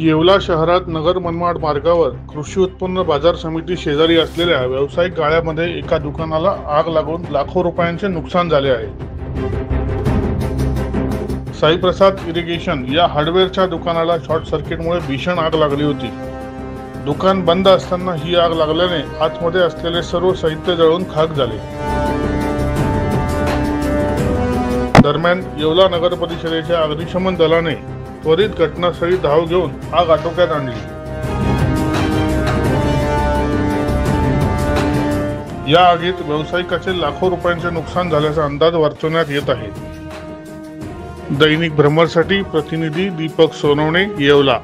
येवला शहरात नगर मनमाड मार्गावर कृषी उत्पन्न बाजार समिती शेजारी असलेल्या व्यावसायिक गाळ्यामध्ये एका दुकानाला आग लागून लाखो रुपयांचे नुकसान झाले आहे। साईप्रसाद इरिगेशन या हार्डवेअरच्या दुकानाला शॉर्ट सर्किटमुळे भीषण आग लागली होती। दुकान बंद असताना ही आग लागल्याने आतमध्ये असलेले सर्व साहित्य जळून खाक झाले। दरम्यान येवला नगर परिषदेच्या अग्निशमन दलाने त्वरित घटनास्थळी धाव घेऊन आग आटोक्यात आणली। या आगीत व्यावसायिकाचे लाखो रुपयांचे नुकसान झाल्याचा अंदाज वर्तवण्यात येत आहे। दैनिक भ्रमरसाठी प्रतिनिधी दीपक सोनवणे, येवला।